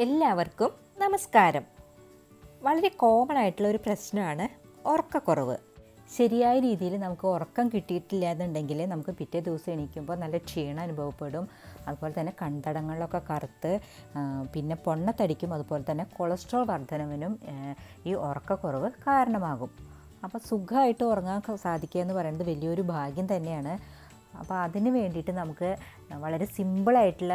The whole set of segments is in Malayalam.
എല്ലാവർക്കും നമസ്കാരം. വളരെ കോമൺ ആയിട്ടുള്ള ഒരു പ്രശ്നമാണ് ഉറക്കക്കുറവ്. ശരിയായ രീതിയിൽ നമുക്ക് ഉറക്കം കിട്ടിയിട്ടില്ല എന്നുണ്ടെങ്കിൽ നമുക്ക് പിറ്റേ ദിവസം എണീക്കുമ്പോൾ നല്ല ക്ഷീണം അനുഭവപ്പെടും. അതുപോലെ തന്നെ കൺതടങ്ങളിലൊക്കെ കറുത്ത് പിന്നെ പൊണ്ണത്തടിക്കും. അതുപോലെ തന്നെ കൊളസ്ട്രോൾ വർധനവിനും ഈ ഉറക്കക്കുറവ് കാരണമാകും. അപ്പോൾ സുഖമായിട്ട് ഉറങ്ങാൻ സാധിക്കുക എന്ന് പറയുന്നത് വലിയൊരു ഭാഗ്യം തന്നെയാണ്. അപ്പോൾ അതിന് വേണ്ടിയിട്ട് നമുക്ക് വളരെ സിമ്പിളായിട്ടുള്ള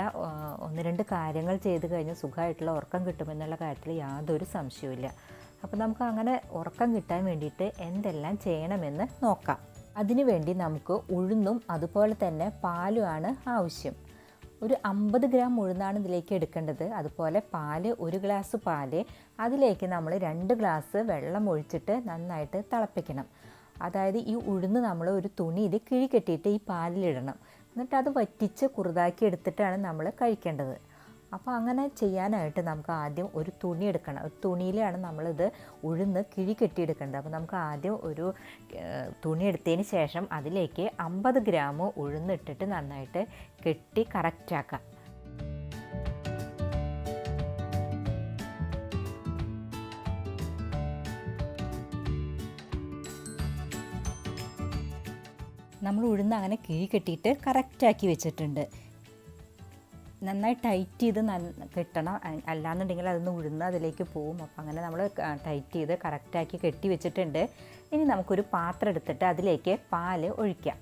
ഒന്ന് രണ്ട് കാര്യങ്ങൾ ചെയ്ത് കഴിഞ്ഞാൽ സുഖമായിട്ടുള്ള ഉറക്കം കിട്ടുമെന്നുള്ള കാര്യത്തിൽ യാതൊരു സംശയവുമില്ല. അപ്പോൾ നമുക്ക് അങ്ങനെ ഉറക്കം കിട്ടാൻ വേണ്ടിയിട്ട് എന്തെല്ലാം ചെയ്യണമെന്ന് നോക്കാം. അതിനു വേണ്ടി നമുക്ക് ഉഴുന്നും അതുപോലെ തന്നെ പാലുമാണ് ആവശ്യം. ഒരു 50 ഗ്രാം ഉഴുന്നാണ് ഇതിലേക്ക് എടുക്കേണ്ടത്. അതുപോലെ പാല്, 1 ഗ്ലാസ് പാല്, അതിലേക്ക് നമ്മൾ 2 ഗ്ലാസ് വെള്ളം ഒഴിച്ചിട്ട് നന്നായിട്ട് തിളപ്പിക്കണം. അതായത് ഈ ഉഴുന്ന് നമ്മൾ ഒരു തുണിയിൽ കിഴി കെട്ടിയിട്ട് ഈ പാലിലിടണം. എന്നിട്ട് അത് വറ്റിച്ച് കുറുതാക്കി എടുത്തിട്ടാണ് നമ്മൾ കഴിക്കേണ്ടത്. അപ്പോൾ അങ്ങനെ ചെയ്യാനായിട്ട് നമുക്ക് ആദ്യം ഒരു തുണി എടുക്കണം. ഒരു തുണിയിലാണ് നമ്മളിത് ഉഴുന്ന് കിഴി കെട്ടിയെടുക്കേണ്ടത്. അപ്പോൾ നമുക്ക് ആദ്യം ഒരു തുണി എടുത്തതിന് ശേഷം അതിലേക്ക് 50 ഗ്രാം ഉഴുന്നിട്ടിട്ട് നന്നായിട്ട് കെട്ടി കറക്റ്റാക്കാം. നമ്മൾ ഉഴുന്ന് അങ്ങനെ കിഴി കെട്ടിയിട്ട് കറക്റ്റാക്കി വെച്ചിട്ടുണ്ട്. നന്നായി ടൈറ്റ് ചെയ്ത് കെട്ടണം, അല്ലാന്നുണ്ടെങ്കിൽ അതൊന്ന് ഉഴുന്ന് അതിലേക്ക് പോവും. അപ്പോൾ അങ്ങനെ നമ്മൾ ടൈറ്റ് ചെയ്ത് കറക്റ്റാക്കി കെട്ടി വെച്ചിട്ടുണ്ട്. ഇനി നമുക്കൊരു പാത്രം എടുത്തിട്ട് അതിലേക്ക് പാല് ഒഴിക്കാം.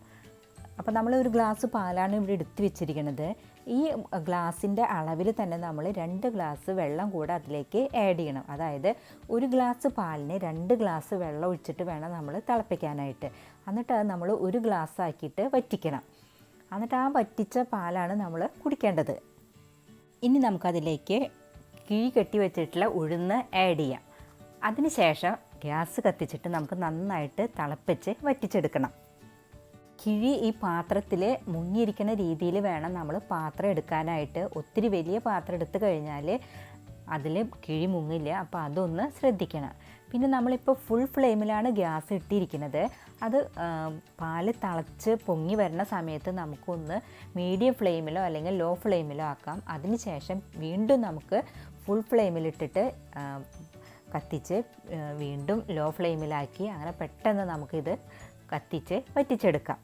അപ്പോൾ നമ്മൾ ഒരു ഗ്ലാസ് പാലാണ് ഇവിടെ എടുത്ത് വെച്ചിരിക്കുന്നത്. ഈ ഗ്ലാസിൻ്റെ അളവിൽ തന്നെ നമ്മൾ 2 ഗ്ലാസ് വെള്ളം കൂടെ അതിലേക്ക് ആഡ് ചെയ്യണം. അതായത് 1 ഗ്ലാസ് പാലിന് 2 ഗ്ലാസ് വെള്ളം ഒഴിച്ചിട്ട് വേണം നമ്മൾ തിളപ്പിക്കാനായിട്ട്. എന്നിട്ട് അത് നമ്മൾ 1 ഗ്ലാസ് ആക്കിയിട്ട് വറ്റിക്കണം. എന്നിട്ട് ആ വറ്റിച്ച പാലാണ് നമ്മൾ കുടിക്കേണ്ടത്. ഇനി നമുക്കതിലേക്ക് കിഴി കെട്ടി വെച്ചിട്ടുള്ള ഉഴുന്ന് ആഡ് ചെയ്യാം. അതിന് ശേഷം ഗ്യാസ് കത്തിച്ചിട്ട് നമുക്ക് നന്നായിട്ട് തിളപ്പിച്ച് വറ്റിച്ചെടുക്കണം. കിഴി ഈ പാത്രത്തിൽ മുങ്ങിയിരിക്കുന്ന രീതിയിൽ വേണം നമ്മൾ പാത്രം എടുക്കാനായിട്ട്. ഒത്തിരി വലിയ പാത്രം എടുത്തു കഴിഞ്ഞാൽ അതിൽ കിഴി മുങ്ങില്ല. അപ്പോൾ അതൊന്ന് ശ്രദ്ധിക്കണം. പിന്നെ നമ്മളിപ്പോൾ ഫുൾ ഫ്ലെയിമിലാണ് ഗ്യാസ് ഇട്ടിരിക്കുന്നത്. അത് പാല് തിളച്ച് പൊങ്ങി വരുന്ന സമയത്ത് നമുക്കൊന്ന് മീഡിയം ഫ്ലെയിമിലോ അല്ലെങ്കിൽ ലോ ഫ്ലെയിമിലോ ആക്കാം. അതിന് ശേഷം വീണ്ടും നമുക്ക് ഫുൾ ഫ്ലെയിമിലിട്ടിട്ട് കത്തിച്ച് വീണ്ടും ലോ ഫ്ലെയിമിലാക്കി അങ്ങനെ പെട്ടെന്ന് നമുക്കിത് കത്തിച്ച് വറ്റിച്ചെടുക്കാം.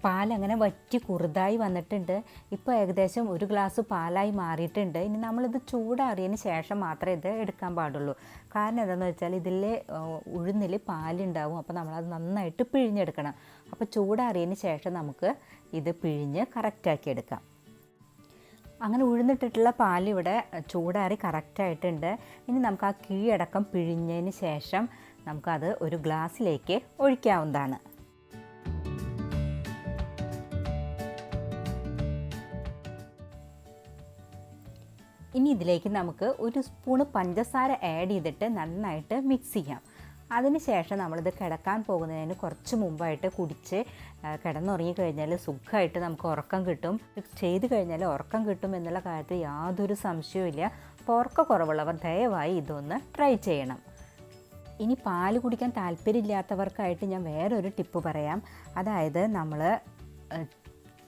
പാലങ്ങനെ വറ്റി കുറുതായി വന്നിട്ടുണ്ട്. ഇപ്പോൾ ഏകദേശം 1 ഗ്ലാസ് പാലായി മാറിയിട്ടുണ്ട്. ഇനി നമ്മളിത് ചൂടാറിയതിന് ശേഷം മാത്രമേ ഇത് എടുക്കാൻ പാടുള്ളൂ. കാരണം എന്താണെന്ന് വെച്ചാൽ ഇതിൽ ഉഴുന്നിൽ പാലുണ്ടാവും. അപ്പോൾ നമ്മളത് നന്നായിട്ട് പിഴിഞ്ഞെടുക്കണം. അപ്പോൾ ചൂടാറിയതിന് ശേഷം നമുക്ക് ഇത് പിഴിഞ്ഞ് കറക്റ്റാക്കി എടുക്കാം. അങ്ങനെ ഉഴുന്നിട്ടിട്ടുള്ള പാലിവിടെ ചൂടാറി കറക്റ്റായിട്ടുണ്ട്. ഇനി നമുക്ക് ആ കിഴിയടക്കം പിഴിഞ്ഞതിന് ശേഷം നമുക്കത് ഒരു ഗ്ലാസ്സിലേക്ക് ഒഴിക്കാവുന്നതാണ്. ഇനി ഇതിലേക്ക് നമുക്ക് 1 സ്പൂണ് പഞ്ചസാര ആഡ് ചെയ്തിട്ട് നന്നായിട്ട് മിക്സ് ചെയ്യാം. അതിനുശേഷം നമ്മളിത് കിടക്കാൻ പോകുന്നതിന് കുറച്ച് മുമ്പായിട്ട് കുടിച്ച് കിടന്നുറങ്ങി കഴിഞ്ഞാൽ സുഖമായിട്ട് നമുക്ക് ഉറക്കം കിട്ടും. ചെയ്ത് കഴിഞ്ഞാൽ ഉറക്കം കിട്ടും എന്നുള്ള കാര്യത്തിൽ യാതൊരു സംശയവുമില്ല. അപ്പോൾ ഉറക്കക്കുറവുള്ളവർ ദയവായി ഇതൊന്ന് ട്രൈ ചെയ്യണം. ഇനി പാല് കുടിക്കാൻ താല്പര്യമില്ലാത്തവർക്കായിട്ട് ഞാൻ വേറൊരു ടിപ്പ് പറയാം. അതായത് നമ്മൾ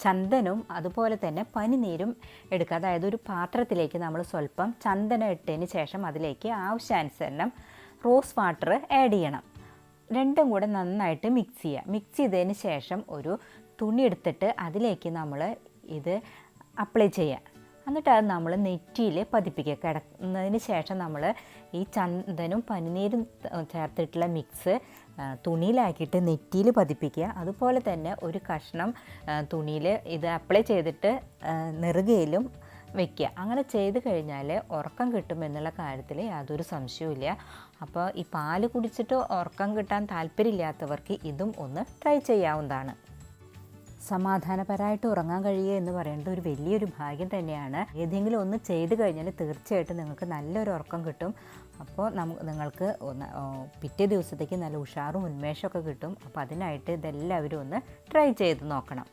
ചന്ദനവും അതുപോലെ തന്നെ പനിനീരും എടുക്കുക. അതായത് ഒരു പാത്രത്തിലേക്ക് നമ്മൾ സ്വല്പം ചന്ദനം ഇട്ടതിന് ശേഷം അതിലേക്ക് ആവശ്യാനുസരണം റോസ് വാട്ടർ ആഡ് ചെയ്യണം. രണ്ടും കൂടെ നന്നായിട്ട് മിക്സ് ചെയ്യുക. മിക്സ് ചെയ്തതിന് ശേഷം ഒരു തുണി എടുത്തിട്ട് അതിലേക്ക് നമ്മൾ ഇത് അപ്ലൈ ചെയ്യുക. എന്നിട്ട് അത് നമ്മൾ നെറ്റിയിൽ പതിപ്പിക്കുക. കിടന്നതിന് ശേഷം നമ്മൾ ഈ ചന്ദനും പനിനീരും ചേർത്തിട്ടുള്ള മിക്സ് തുണിയിലാക്കിയിട്ട് നെറ്റിയിൽ പതിപ്പിക്കുക. അതുപോലെ തന്നെ ഒരു കഷ്ണം തുണിയിൽ ഇത് അപ്ലൈ ചെയ്തിട്ട് നെറുകയിലും വയ്ക്കുക. അങ്ങനെ ചെയ്ത് കഴിഞ്ഞാൽ ഉറക്കം കിട്ടുമെന്നുള്ള കാര്യത്തിൽ യാതൊരു സംശയവുമില്ല. അപ്പോൾ ഈ പാല് കുടിച്ചിട്ട് ഉറക്കം കിട്ടാൻ താല്പര്യമില്ലാത്തവർക്ക് ഇതും ഒന്ന് ട്രൈ ചെയ്യാവുന്നതാണ്. സമാധാനപരമായിട്ട് ഉറങ്ങാൻ കഴിയുക എന്ന് പറയുന്നത് ഒരു വലിയൊരു ഭാഗ്യം തന്നെയാണ്. ഏതെങ്കിലും ഒന്ന് ചെയ്ത് കഴിഞ്ഞാൽ തീർച്ചയായിട്ടും നിങ്ങൾക്ക് നല്ലൊരു ഉറക്കം കിട്ടും. അപ്പോൾ നിങ്ങൾക്ക് പിറ്റേ ദിവസത്തേക്ക് നല്ല ഉഷാറും ഉന്മേഷമൊക്കെ കിട്ടും. അപ്പോൾ അതിനായിട്ട് ഇതെല്ലാവരും ഒന്ന് ട്രൈ ചെയ്ത് നോക്കണം.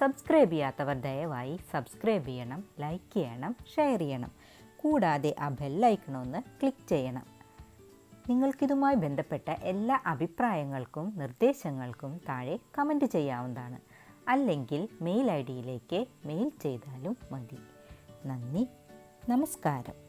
സബ്സ്ക്രൈബ് ചെയ്യാത്തവർ ദയവായി സബ്സ്ക്രൈബ് ചെയ്യണം, ലൈക്ക് ചെയ്യണം, ഷെയർ ചെയ്യണം. കൂടാതെ ആ ബെല്ലൈക്കണൊന്ന് ക്ലിക്ക് ചെയ്യണം. നിങ്ങൾക്കിതുമായി ബന്ധപ്പെട്ട എല്ലാ അഭിപ്രായങ്ങൾക്കും നിർദ്ദേശങ്ങൾക്കും താഴെ കമൻറ്റ് ചെയ്യാവുന്നതാണ്. അല്ലെങ്കിൽ മെയിൽ ഐ ഡിയിലേക്ക് മെയിൽ ചെയ്താലും മതി. നന്ദി, നമസ്കാരം.